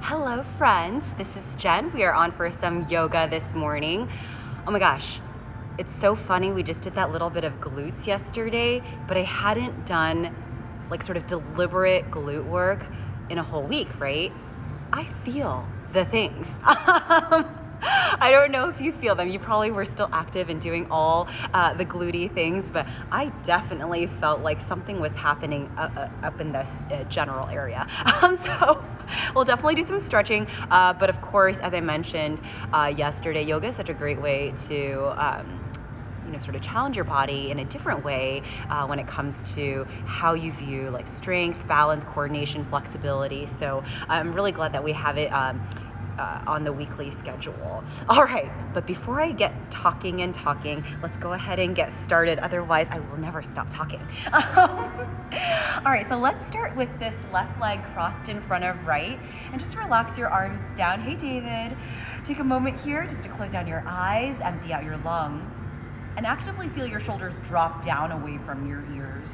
Hello friends, this is Jen. We are on for some yoga this morning. Oh my gosh, it's so funny. We just did that little bit of glutes yesterday, but I hadn't done like sort of deliberate glute work in a whole week, right? I feel the things. I don't know if you feel them. You probably were still active and doing all the glutey things, but I definitely felt like something was happening up in this general area. So we'll definitely do some stretching, but of course, as I mentioned yesterday, yoga is such a great way to sort of challenge your body in a different way when it comes to how you view like strength, balance, coordination, flexibility. So I'm really glad that we have it on the weekly schedule. All right, but before I get talking, let's go ahead and get started. Otherwise, I will never stop talking. All right, so let's start with this left leg crossed in front of right, and just relax your arms down. Hey, David, take a moment here just to close down your eyes, empty out your lungs, and actively feel your shoulders drop down away from your ears.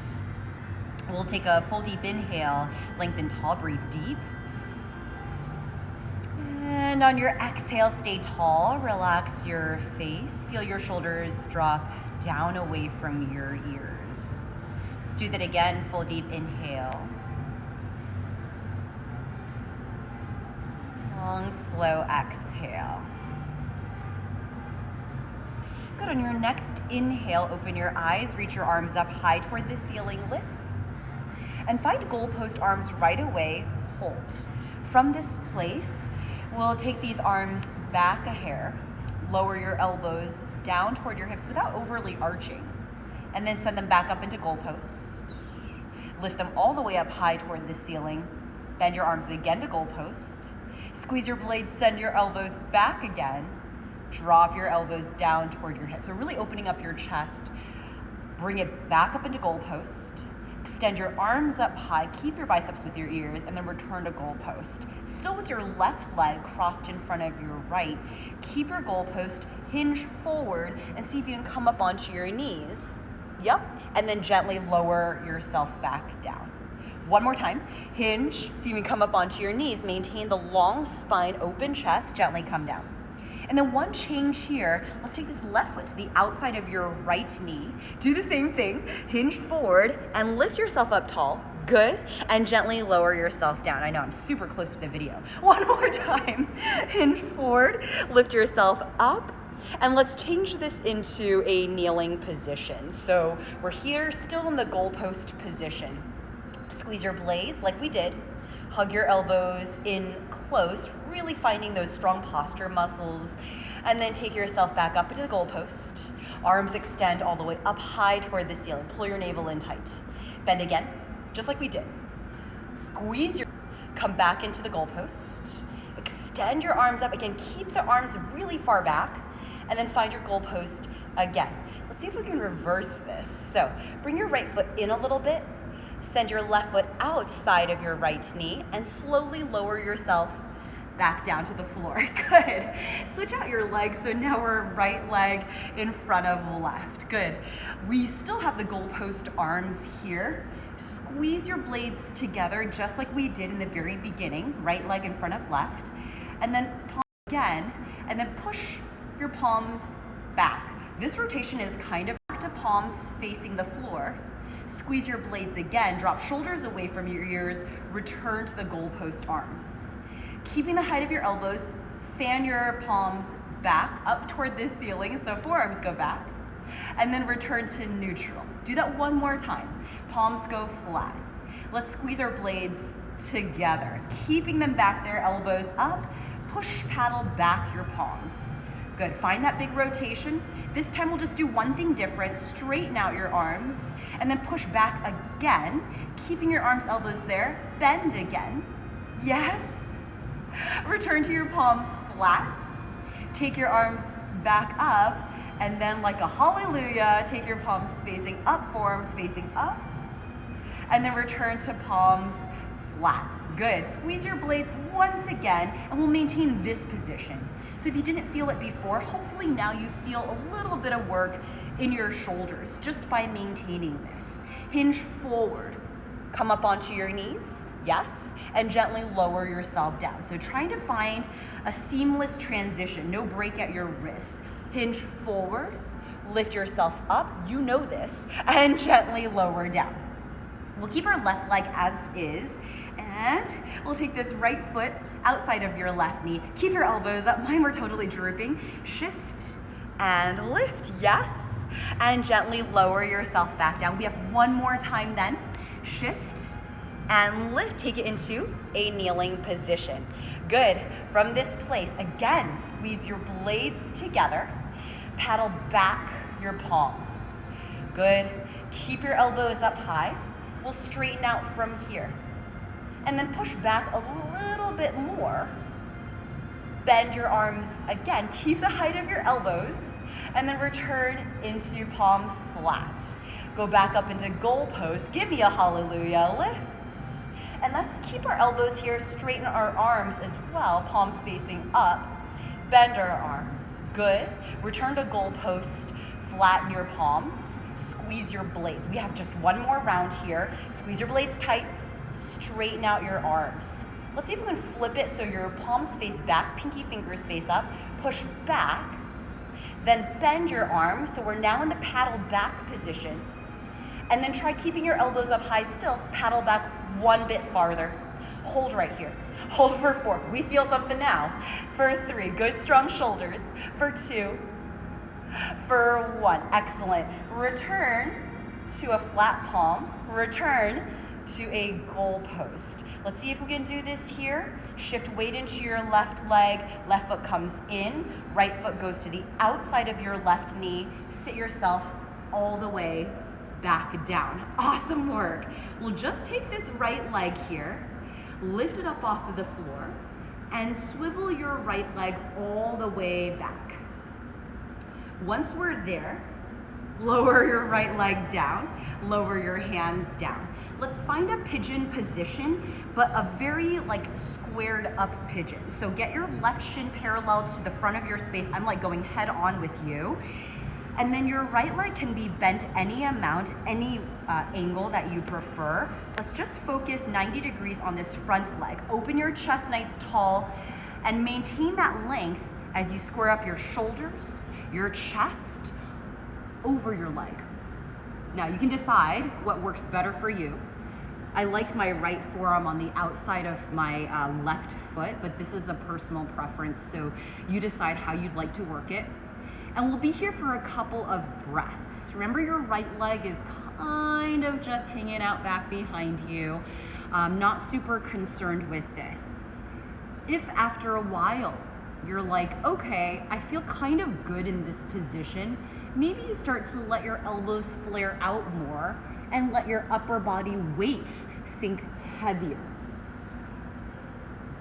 We'll take a full deep inhale, lengthen tall, breathe deep. And on your exhale, stay tall, relax your face, feel your shoulders drop down away from your ears. Let's do that again, full deep inhale. Long, slow exhale. Good, on your next inhale, open your eyes, reach your arms up high toward the ceiling, lift. And find goalpost arms right away, hold. From this place, we'll take these arms back a hair, lower your elbows down toward your hips without overly arching, and then send them back up into goalposts. Lift them all the way up high toward the ceiling. Bend your arms again to goalpost. Squeeze your blades, send your elbows back again. Drop your elbows down toward your hips. So really opening up your chest. Bring it back up into goalpost. Extend your arms up high, keep your biceps with your ears, and then return to goalpost. Still with your left leg crossed in front of your right. Keep your goalpost, hinge forward, and see if you can come up onto your knees. Yep, and then gently lower yourself back down. One more time, hinge, see if you can come up onto your knees. Maintain the long spine, open chest, gently come down. And then one change here, let's take this left foot to the outside of your right knee. Do the same thing, hinge forward and lift yourself up tall. Good, and gently lower yourself down. I know I'm super close to the video. One more time, hinge forward, lift yourself up, and let's change this into a kneeling position. So we're here still in the goalpost position. Squeeze your blades like we did. Hug your elbows in close, really finding those strong posture muscles. And then take yourself back up into the goalpost. Arms extend all the way up high toward the ceiling. Pull your navel in tight. Bend again, just like we did. Squeeze your, come back into the goalpost. Extend your arms up. Again, keep the arms really far back. And then find your goalpost again. Let's see if we can reverse this. So bring your right foot in a little bit. Send your left foot outside of your right knee and slowly lower yourself back down to the floor. Good. Switch out your legs. So now we're right leg in front of left. Good. We still have the goalpost arms here. Squeeze your blades together just like we did in the very beginning. Right leg in front of left. And then palm again. And then push your palms back. This rotation is kind of back to palms facing the floor. Squeeze your blades again, drop shoulders away from your ears, return to the goalpost arms. Keeping the height of your elbows, fan your palms back up toward the ceiling, so forearms go back, and then return to neutral. Do that one more time. Palms go flat. Let's squeeze our blades together, keeping them back there, elbows up, push paddle back your palms. Good, find that big rotation. This time we'll just do one thing different. Straighten out your arms and then push back again, keeping your arms, elbows there. Bend again. Yes. Return to your palms flat. Take your arms back up and then like a hallelujah, take your palms facing up, forearms facing up, and then return to palms flat. Good, squeeze your blades once again and we'll maintain this position. So if you didn't feel it before, hopefully now you feel a little bit of work in your shoulders just by maintaining this. Hinge forward, come up onto your knees, yes, and gently lower yourself down. So trying to find a seamless transition, no break at your wrists. Hinge forward, lift yourself up, you know this, and gently lower down. We'll keep our left leg as is, and we'll take this right foot outside of your left knee. Keep your elbows up. Mine were totally drooping. Shift and lift, yes, and gently lower yourself back down. We have one more time then. Shift and lift. Take it into a kneeling position. Good. From this place, again, squeeze your blades together. Paddle back your palms. Good. Keep your elbows up high. We'll straighten out from here. And then push back a little bit more. Bend your arms again. Keep the height of your elbows. And then return into palms flat. Go back up into goal pose. Give me a hallelujah. Lift. And let's keep our elbows here. Straighten our arms as well. Palms facing up. Bend our arms. Good. Return to goal post. Flatten your palms. Squeeze your blades. We have just one more round here. Squeeze your blades tight. Straighten out your arms. Let's see if we can flip it so your palms face back, pinky fingers face up. Push back. Then bend your arms. So we're now in the paddle back position. And then try keeping your elbows up high still. Paddle back one bit farther. Hold right here. Hold for 4. We feel something now. For 3. Good strong shoulders. For 2. For 1. Excellent. Return to a flat palm. Return to a goal post. Let's see if we can do this here. Shift weight into your left leg. Left foot comes in. Right foot goes to the outside of your left knee. Sit yourself all the way back down. Awesome work. We'll just take this right leg here, lift it up off of the floor, and swivel your right leg all the way back. Once we're there, lower your right leg down, lower your hands down. Let's find a pigeon position, but a very squared up pigeon. So get your left shin parallel to the front of your space. I'm going head on with you. And then your right leg can be bent any amount, any angle that you prefer. Let's just focus 90 degrees on this front leg. Open your chest nice tall and maintain that length as you square up your shoulders, your chest, over your leg. Now you can decide what works better for you. I like my right forearm on the outside of my left foot, but this is a personal preference, so you decide how you'd like to work it. And we'll be here for a couple of breaths. Remember, your right leg is kind of just hanging out back behind you. Not super concerned with this. If after a while you're like, okay, I feel kind of good in this position, maybe you start to let your elbows flare out more and let your upper body weight sink heavier.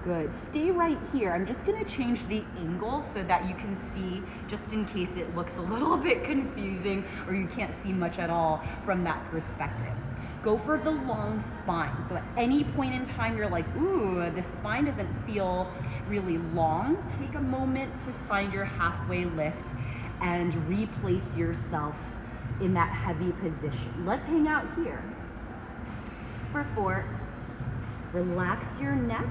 Good. Stay right here. I'm just going to change the angle so that you can see, just in case it looks a little bit confusing or you can't see much at all from that perspective. Go for the long spine. So at any point in time you're like, ooh, the spine doesn't feel really long, take a moment to find your halfway lift and replace yourself in that heavy position. Let's hang out here. For 4, relax your neck.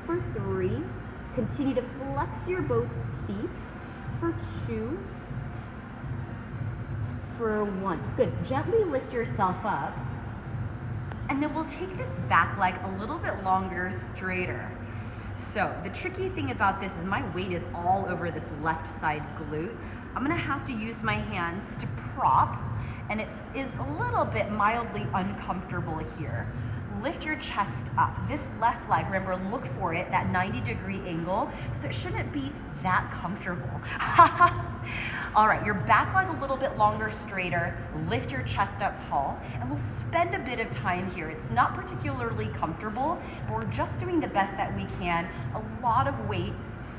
For 3, continue to flex your both feet. For 2, for 1. Good. Gently lift yourself up. And then we'll take this back leg a little bit longer, straighter. So the tricky thing about this is my weight is all over this left side glute. I'm gonna have to use my hands to prop, and it is a little bit mildly uncomfortable here. Lift your chest up. This left leg, remember, look for it, that 90-degree angle, so it shouldn't be that comfortable. All right, your back leg a little bit longer, straighter. Lift your chest up tall, and we'll spend a bit of time here. It's not particularly comfortable, but we're just doing the best that we can. A lot of weight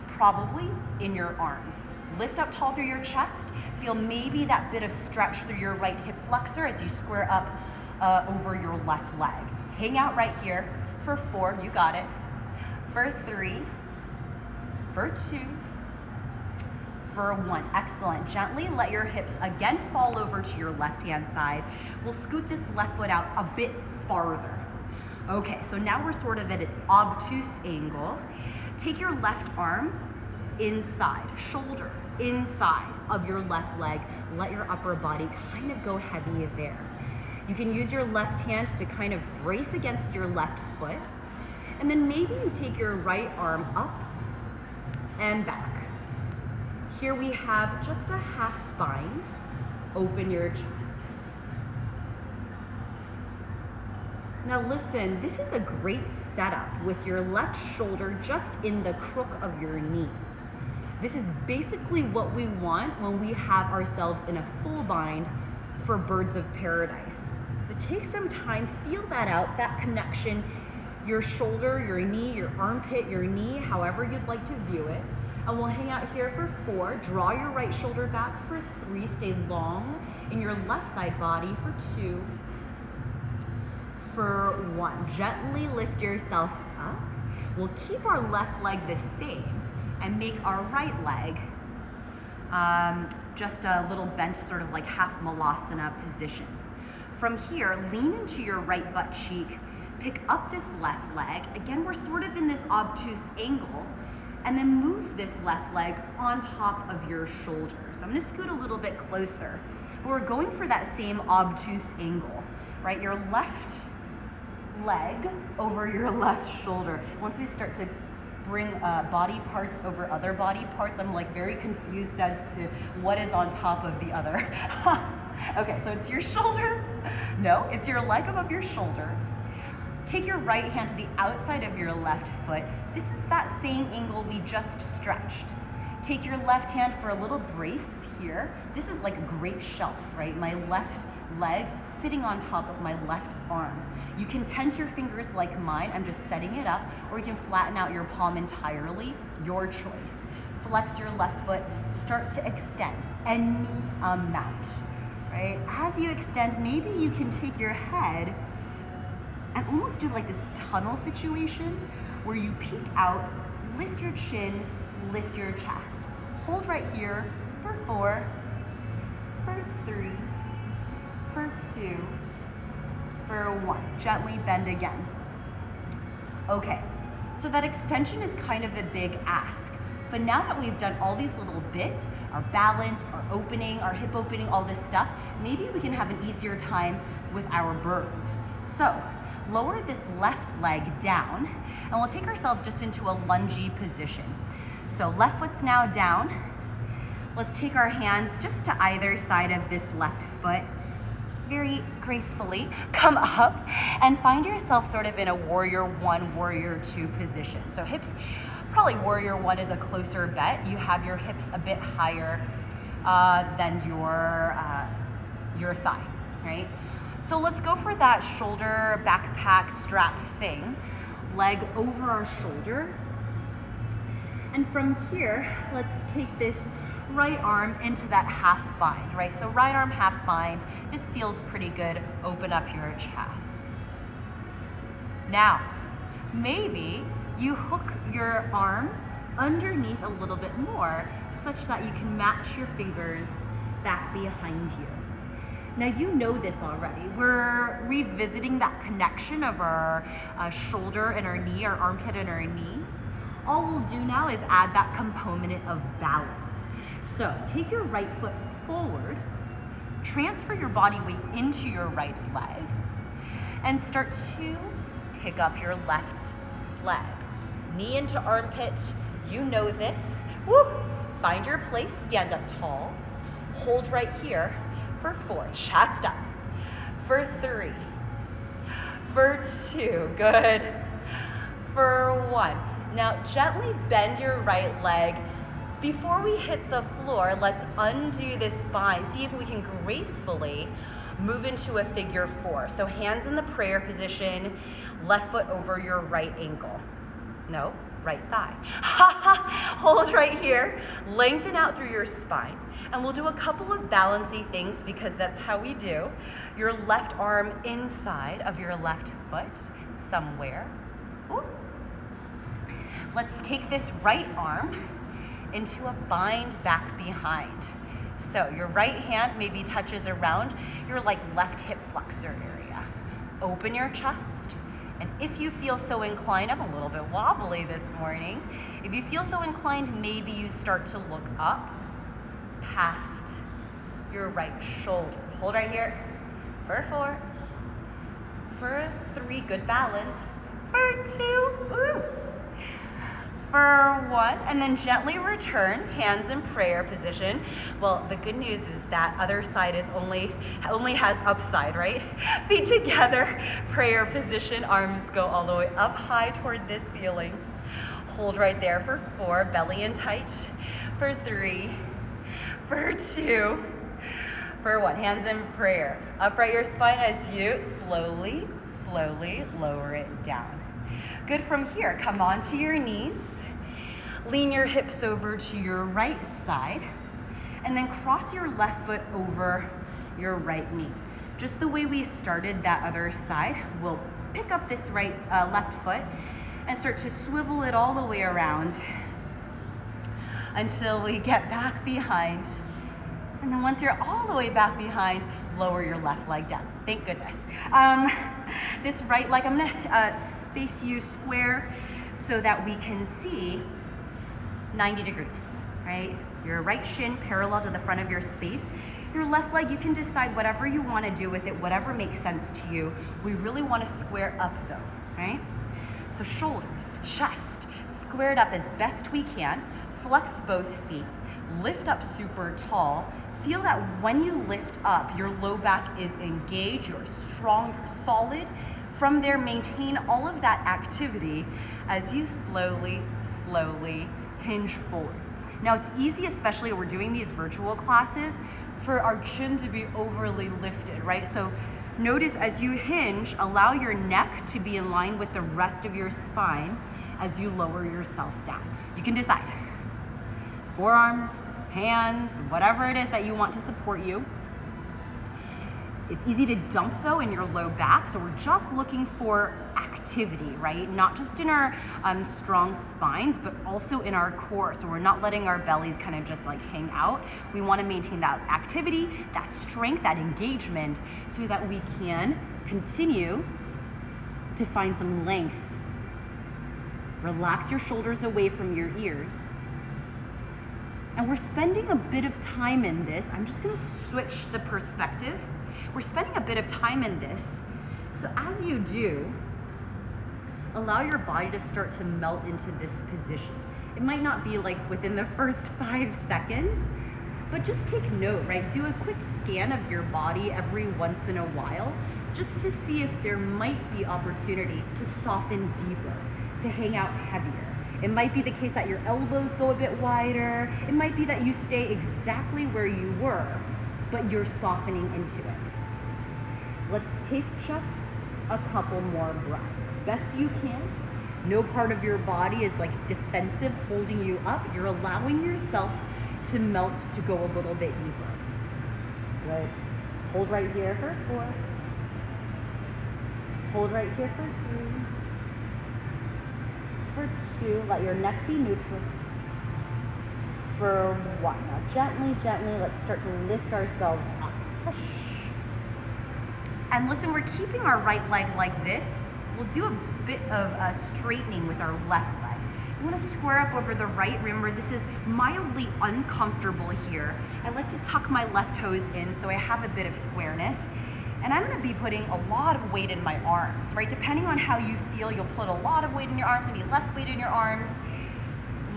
probably in your arms. Lift up tall through your chest. Feel maybe that bit of stretch through your right hip flexor as you square up over your left leg. Hang out right here. For 4, you got it. For 3, for 2, for 1. Excellent. Gently let your hips again fall over to your left-hand side. We'll scoot this left foot out a bit farther. Okay, so now we're sort of at an obtuse angle. Take your left arm inside, shoulder inside of your left leg. Let your upper body kind of go heavy there. You can use your left hand to kind of brace against your left foot. And then maybe you take your right arm up and back. Here we have just a half bind. Open your chest. Now listen, this is a great setup with your left shoulder just in the crook of your knee. This is basically what we want when we have ourselves in a full bind for birds of paradise. So take some time, feel that out, that connection, your shoulder, your knee, your armpit, your knee, however you'd like to view it. And we'll hang out here for 4. Draw your right shoulder back for 3. Stay long in your left side body for 2. For 1. Gently lift yourself up. We'll keep our left leg the same and make our right leg just a little bent, sort of like half Malasana position. From here, lean into your right butt cheek, pick up this left leg. Again, we're sort of in this obtuse angle, and then move this left leg on top of your shoulder. So I'm gonna scoot a little bit closer. But we're going for that same obtuse angle, right? Your left leg over your left shoulder. Once we start to bring body parts over other body parts, I'm like very confused as to what is on top of the other. Okay, so it's your shoulder. No, it's your leg above your shoulder. Take your right hand to the outside of your left foot. This is that same angle we just stretched. Take your left hand for a little brace here. This is like a great shelf, right? My left leg sitting on top of my left arm. You can tent your fingers like mine. I'm just setting it up, or you can flatten out your palm entirely, your choice. Flex your left foot, start to extend any amount, right? As you extend, maybe you can take your head and almost do like this tunnel situation where you peek out, lift your chin, lift your chest. Hold right here for 4, for 3, for 2, for 1. Gently bend again. Okay, so that extension is kind of a big ask. But now that we've done all these little bits, our balance, our opening, our hip opening, all this stuff, maybe we can have an easier time with our birds. So lower this left leg down, and we'll take ourselves just into a lungy position. So left foot's now down. Let's take our hands just to either side of this left foot. Very gracefully come up and find yourself sort of in a warrior 1, warrior 2 position. So hips, probably warrior 1 is a closer bet. You have your hips a bit higher than your thigh, right? So let's go for that shoulder backpack strap thing. Leg over our shoulder. And from here, let's take this right arm into that half bind, right? So right arm half bind. This feels pretty good. Open up your chest. Now, maybe you hook your arm underneath a little bit more such that you can match your fingers back behind you. Now you know this already. We're revisiting that connection of our shoulder and our knee, our armpit and our knee. All we'll do now is add that component of balance. So take your right foot forward, transfer your body weight into your right leg, and start to pick up your left leg. Knee into armpit, you know this. Woo! Find your place, stand up tall. Hold right here for 4, chest up. For 3, for 2, good. For 1. Now gently bend your right leg. Before we hit the floor, let's undo this spine. See if we can gracefully move into a figure 4. So hands in the prayer position, left foot over your right ankle. No, right thigh. Hold right here, lengthen out through your spine. And we'll do a couple of balancy things because that's how we do. Your left arm inside of your left foot somewhere. Ooh. Let's take this right arm into a bind back behind. So your right hand maybe touches around your like left hip flexor area. Open your chest, And if you feel so inclined, I'm a little bit wobbly this morning. If you feel so inclined, maybe you start to look up past your right shoulder. Hold right here for 4, for 3, good balance, for 2, ooh, for 1, and then gently return, hands in prayer position. Well, the good news is that other side is only has upside, right? Feet together, prayer position, arms go all the way up high toward the ceiling. Hold right there for 4, belly in tight, for 3, for 2, for 1, hands in prayer. Upright your spine as you slowly lower it down. Good. From here, come onto your knees, lean your hips over to your right side, and then cross your left foot over your right knee. Just the way we started that other side, we'll pick up this left foot and start to swivel it all the way around until we get back behind. And then once you're all the way back behind, lower your left leg down. Thank goodness. This right leg, I'm gonna face you square so that we can see 90 degrees, right? Your right shin parallel to the front of your space. Your left leg, you can decide whatever you want to do with it, whatever makes sense to you. We really want to square up though, right? So shoulders, chest, squared up as best we can. Flex both feet, lift up super tall. Feel that when you lift up, your low back is engaged, you're strong, you're solid. From there, maintain all of that activity as you slowly hinge forward. Now it's easy, especially when we're doing these virtual classes, for our chin to be overly lifted, right? So notice as you hinge, allow your neck to be in line with the rest of your spine as you lower yourself down. You can decide. Forearms, hands, whatever it is that you want to support you. It's easy to dump though in your low back, so we're just looking for activity, right? Not just in our strong spines, but also in our core. So we're not letting our bellies kind of just like hang out. We want to maintain that activity, that strength, that engagement, so that we can continue to find some length. Relax your shoulders away from your ears. And we're spending a bit of time in this. I'm just going to switch the perspective. We're spending a bit of time in this. So as you do, allow your body to start to melt into this position. It might not be like within the first 5 seconds, but just take note, right? Do a quick scan of your body every once in a while, just to see if there might be opportunity to soften deeper, to hang out heavier. It might be the case that your elbows go a bit wider. It might be that you stay exactly where you were, but you're softening into it. Let's take just a couple more breaths. Best you can. No part of your body is like defensive, holding you up. You're allowing yourself to melt, to go a little bit deeper. Right. Hold right here for 4. Hold right here for 3. For 2, let your neck be neutral. For 1, now gently, let's start to lift ourselves up. Push. And listen, we're keeping our right leg like this. We'll do a bit of straightening with our left leg. You want to square up over the right. Remember, this is mildly uncomfortable here. I like to tuck my left toes in so I have a bit of squareness. And I'm going to be putting a lot of weight in my arms, right? Depending on how you feel, you'll put a lot of weight in your arms, maybe less weight in your arms.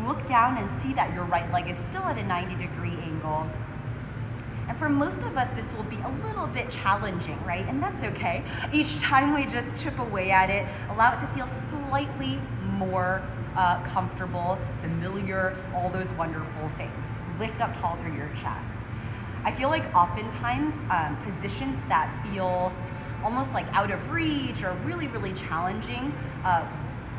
Look down and see that your right leg is still at a 90-degree angle. And for most of us, this will be a little bit challenging, right? And that's okay. Each time we just chip away at it, allow it to feel slightly more comfortable, familiar, all those wonderful things. Lift up tall through your chest. I feel like oftentimes positions that feel almost like out of reach or really challenging,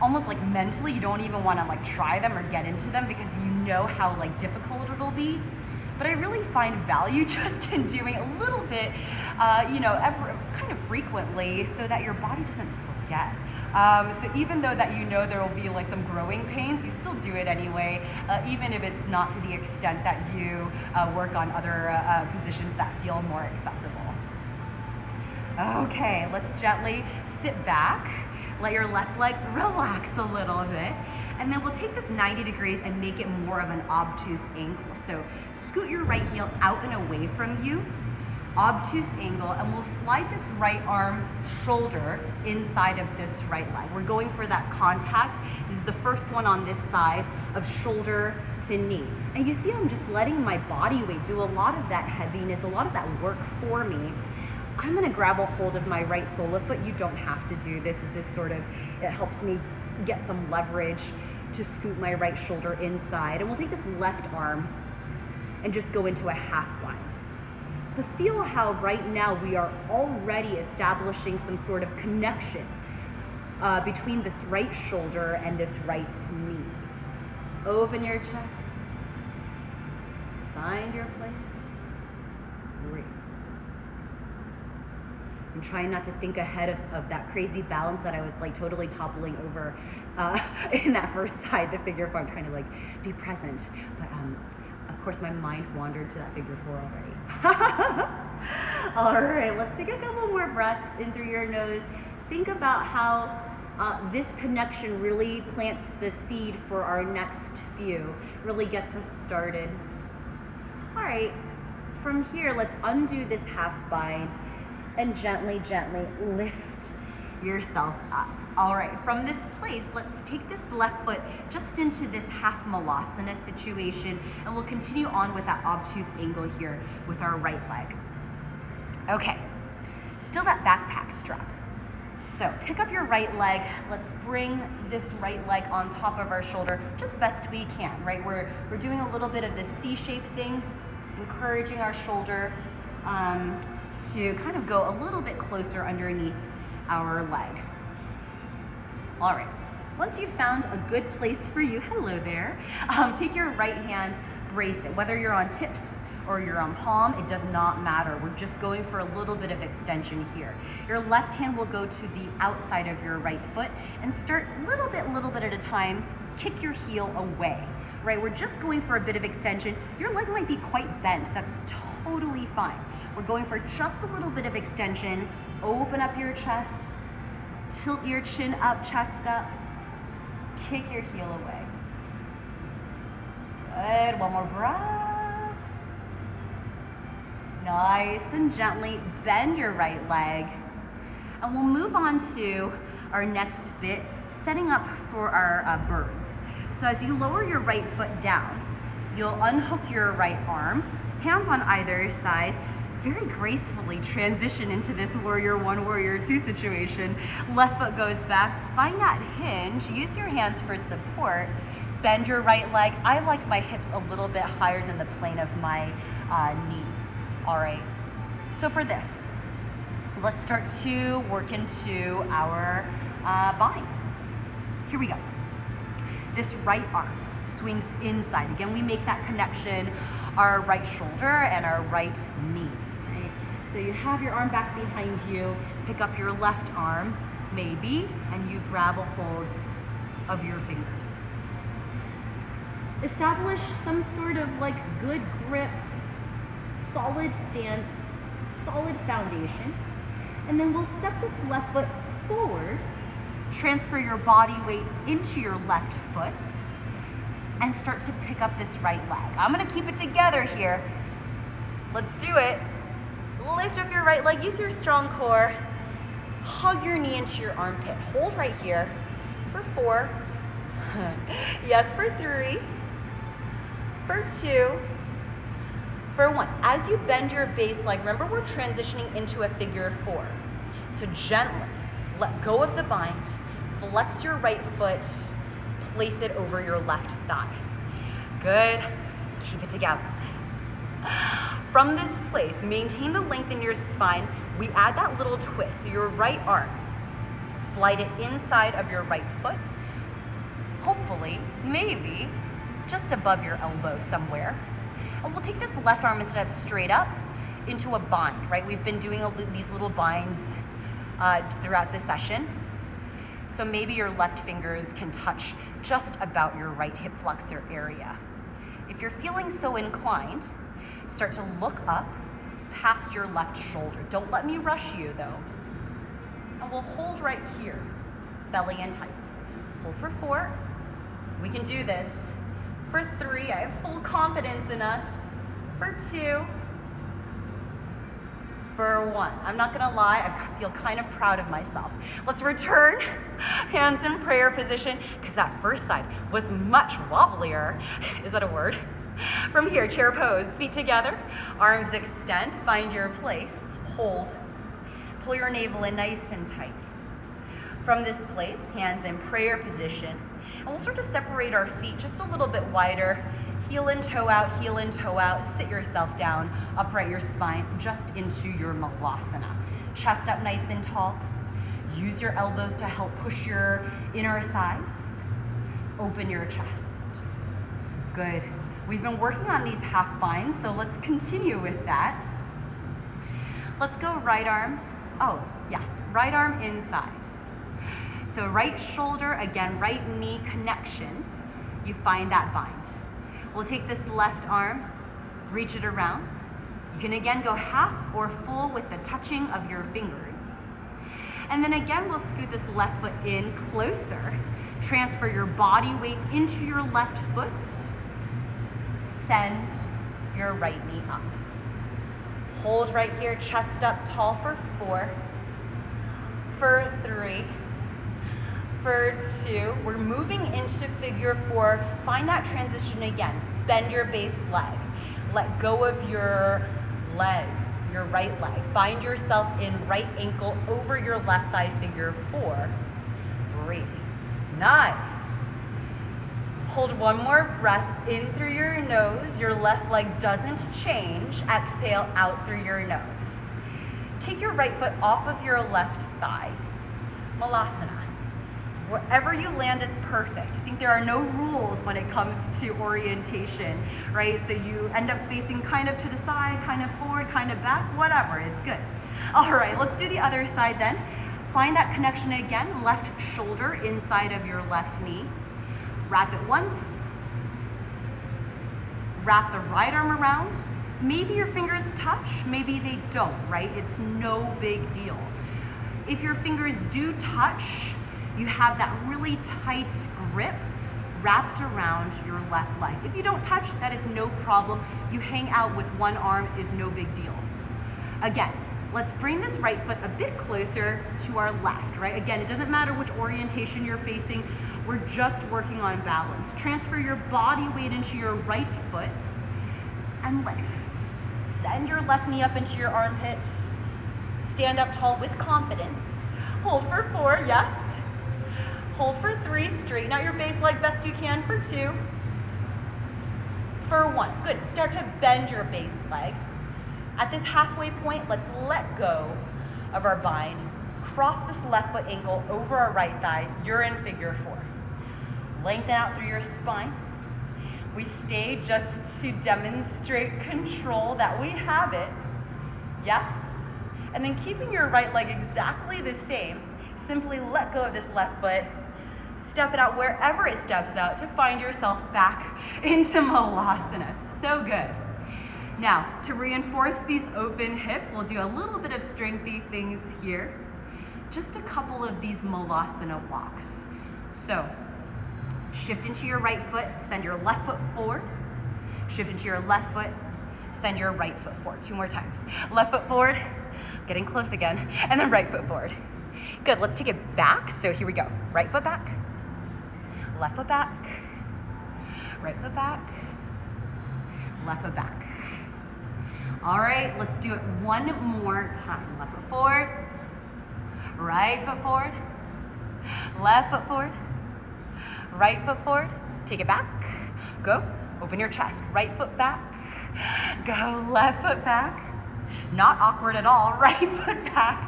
almost like mentally you don't even want to like try them or get into them because you know how like difficult it'll be. But I really find value just in doing a little bit, kind of frequently, so that your body doesn't forget. So even though that you know there will be like some growing pains, you still do it anyway, even if it's not to the extent that you work on other positions that feel more accessible. Okay, let's gently sit back. Let your left leg relax a little bit. And then we'll take this 90 degrees and make it more of an obtuse angle. So scoot your right heel out and away from you, obtuse angle, and we'll slide this right arm shoulder inside of this right leg. We're going for that contact. This is the first one on this side of shoulder to knee. And you see I'm just letting my body weight do a lot of that heaviness, a lot of that work for me. I'm gonna grab a hold of my right sole of foot. You don't have to do this. This is sort of, it helps me get some leverage to scoot my right shoulder inside. And we'll take this left arm and just go into a half bind. But feel how right now we are already establishing some sort of connection between this right shoulder and this right knee. Open your chest. Find your place. Breathe. And trying not to think ahead of that crazy balance that I was like totally toppling over in that first side, the figure four. I'm trying to like be present. But of course my mind wandered to that figure four already. All right, let's take a couple more breaths in through your nose. Think about how this connection really plants the seed for our next few, really gets us started. All right, from here, let's undo this half bind and gently, gently lift yourself up. All right, from this place, let's take this left foot just into this half Malasana situation, and we'll continue on with that obtuse angle here with our right leg. Okay, still that backpack strap. So pick up your right leg. Let's bring this right leg on top of our shoulder just best we can, right? We're doing a little bit of this C-shape thing, encouraging our shoulder to kind of go a little bit closer underneath our leg. All right, once you've found a good place for you, hello there, take your right hand, brace it. Whether you're on tips or you're on palm, it does not matter. We're just going for a little bit of extension here. Your left hand will go to the outside of your right foot and start little bit at a time, kick your heel away, right? We're just going for a bit of extension. Your leg might be quite bent, that's totally fine. We're going for just a little bit of extension. Open up your chest, tilt your chin up, chest up, kick your heel away. Good, one more breath. Nice and gently bend your right leg. And we'll move on to our next bit, setting up for our birds. So as you lower your right foot down, you'll unhook your right arm, hands on either side, very gracefully transition into this warrior one, warrior two situation. Left foot goes back, find that hinge, use your hands for support, bend your right leg. I like my hips a little bit higher than the plane of my knee. All right, so for this, let's start to work into our bind. Here we go. This right arm swings inside. Again, we make that connection, our right shoulder and our right knee. Right? So you have your arm back behind you, pick up your left arm, maybe, and you grab a hold of your fingers. Establish some sort of like good grip, solid stance, solid foundation, and then we'll step this left foot forward, transfer your body weight into your left foot, and start to pick up this right leg. I'm gonna keep it together here. Let's do it. Lift up your right leg, use your strong core, hug your knee into your armpit. Hold right here for 4, yes, for 3, for 2, for 1. As you bend your base leg, remember we're transitioning into a figure 4. So gently let go of the bind, flex your right foot, place it over your left thigh. Good, keep it together. From this place, maintain the length in your spine. We add that little twist. So your right arm, slide it inside of your right foot, hopefully, maybe, just above your elbow somewhere. And we'll take this left arm instead of straight up into a bind, right? We've been doing these little binds throughout the session. So maybe your left fingers can touch just about your right hip flexor area. If you're feeling so inclined, start to look up past your left shoulder. Don't let me rush you though. And we'll hold right here. belly in tight. Hold for 4. We can do this. For 3, I have full confidence in us. For 2. For 1. I'm not gonna lie, I feel kind of proud of myself. Let's return, hands in prayer position, because that first side was much wobblier. Is that a word? From here, chair pose, feet together, arms extend, find your place, hold. Pull your navel in nice and tight. From this place, hands in prayer position, and we'll start to separate our feet just a little bit wider. Heel and toe out, sit yourself down, upright your spine, just into your Malasana. Chest up nice and tall. Use your elbows to help push your inner thighs. Open your chest. Good. We've been working on these half binds, so let's continue with that. Let's go right arm. Oh, yes, right arm inside. So right shoulder, again, right knee connection. You find that bind. We'll take this left arm, reach it around. You can again go half or full with the touching of your fingers. And then again, we'll scoot this left foot in closer. Transfer your body weight into your left foot. Send your right knee up. Hold right here, chest up tall for 4, for 3, for 2. We're moving into figure 4. Find that transition again. Bend your base leg. Let go of your leg, your right leg. Find yourself in right ankle over your left thigh, figure 4. Breathe. Nice. Hold one more breath in through your nose. Your left leg doesn't change. Exhale out through your nose. Take your right foot off of your left thigh. Malasana. Wherever you land is perfect. I think there are no rules when it comes to orientation, right? So you end up facing kind of to the side, kind of forward, kind of back, whatever, it's good. All right, let's do the other side then. Find that connection again, left shoulder inside of your left knee. Wrap it once. Wrap the right arm around. Maybe your fingers touch, maybe they don't, right? It's no big deal. If your fingers do touch, you have that really tight grip wrapped around your left leg. If you don't touch, that is no problem. You hang out with one arm is no big deal. Again, let's bring this right foot a bit closer to our left, right? Again, it doesn't matter which orientation you're facing. We're just working on balance. Transfer your body weight into your right foot and lift. Send your left knee up into your armpit. Stand up tall with confidence. Hold for 4, yes. Hold for 3, straighten out your base leg best you can for 2. For 1, good. Start to bend your base leg. At this halfway point, let's let go of our bind. Cross this left foot ankle over our right thigh. You're in figure 4. Lengthen out through your spine. We stay just to demonstrate control that we have it. Yes. And then keeping your right leg exactly the same, simply let go of this left foot. Step it out wherever it steps out to find yourself back into Malasana. So good. Now, to reinforce these open hips, we'll do a little bit of strengthy things here. Just a couple of these Malasana walks. So, shift into your right foot, send your left foot forward. Shift into your left foot, send your right foot forward. 2 more times. Left foot forward, getting close again, and then right foot forward. Good, let's take it back. So here we go. Right foot back, left foot back, right foot back, left foot back. All right, let's do it one more time. Left foot forward, right foot forward, left foot forward, right foot forward. Take it back, go. Open your chest, right foot back, go left foot back. Not awkward at all, right foot back.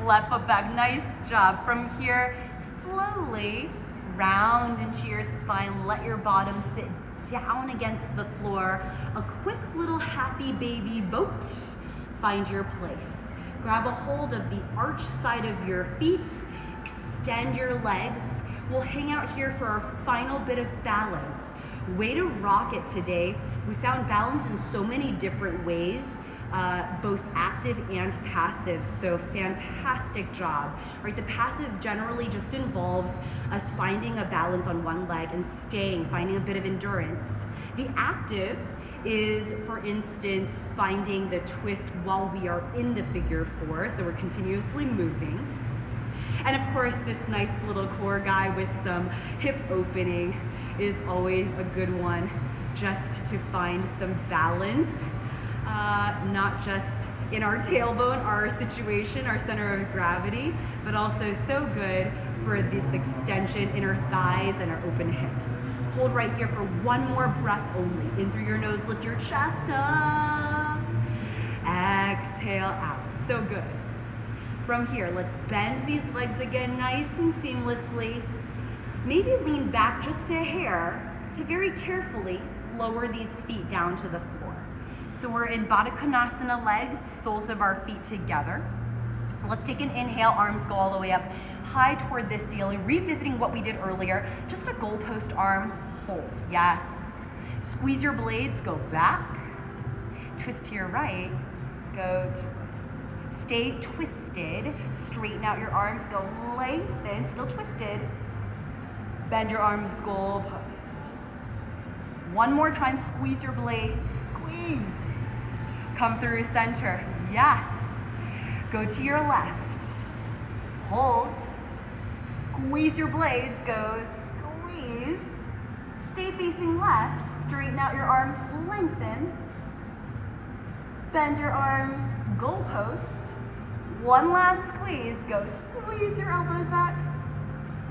Left foot back, nice job. From here, slowly round into your spine. Let your bottom sit down against the floor. A quick little happy baby boat. Find your place. Grab a hold of the arch side of your feet. Extend your legs. We'll hang out here for our final bit of balance. Way to rock it today. We found balance in so many different ways. both active and passive, so fantastic job. Right, the passive generally just involves us finding a balance on one leg and staying, finding a bit of endurance. The active is, for instance, finding the twist while we are in the figure four, so we're continuously moving. And of course, this nice little core guy with some hip opening is always a good one, just to find some balance, not just in our tailbone, our situation, our center of gravity, but also so good for this extension in our thighs and our open hips. Hold right here for one more breath only. In through your nose, lift your chest up. Exhale out. So good. From here, let's bend these legs again nice and seamlessly. Maybe lean back just a hair to very carefully lower these feet down to the floor. So we're in Badakanasana legs, soles of our feet together. Let's take an inhale, arms go all the way up high toward the ceiling, revisiting what we did earlier. Just a goalpost arm, hold, yes. Squeeze your blades, go back. Twist to your right, go twist. Stay twisted, straighten out your arms, go lengthen, still twisted. Bend your arms, goalpost. One more time, squeeze your blades, squeeze. Come through center, yes. Go to your left, hold, squeeze your blades, go squeeze. Stay facing left, straighten out your arms, lengthen. Bend your arms, goalpost. One last squeeze, go squeeze your elbows back.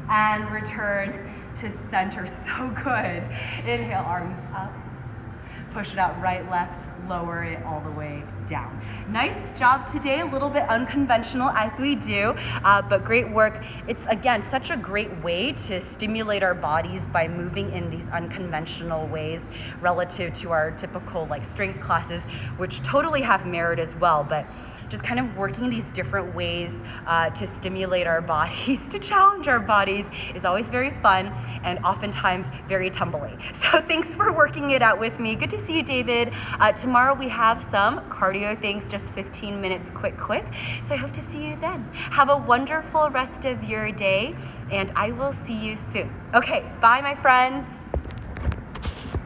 And return to center, so good. Inhale, arms up. Push it out, right, left, lower it all the way down. Nice job today, a little bit unconventional as we do, but great work. It's, again, such a great way to stimulate our bodies by moving in these unconventional ways relative to our typical strength classes, which totally have merit as well, but just kind of working these different ways to stimulate our bodies, to challenge our bodies is always very fun and oftentimes very tumbly. So thanks for working it out with me. Good to see you, David. Tomorrow we have some cardio things, just 15 minutes quick. So I hope to see you then. Have a wonderful rest of your day and I will see you soon. Okay, bye my friends.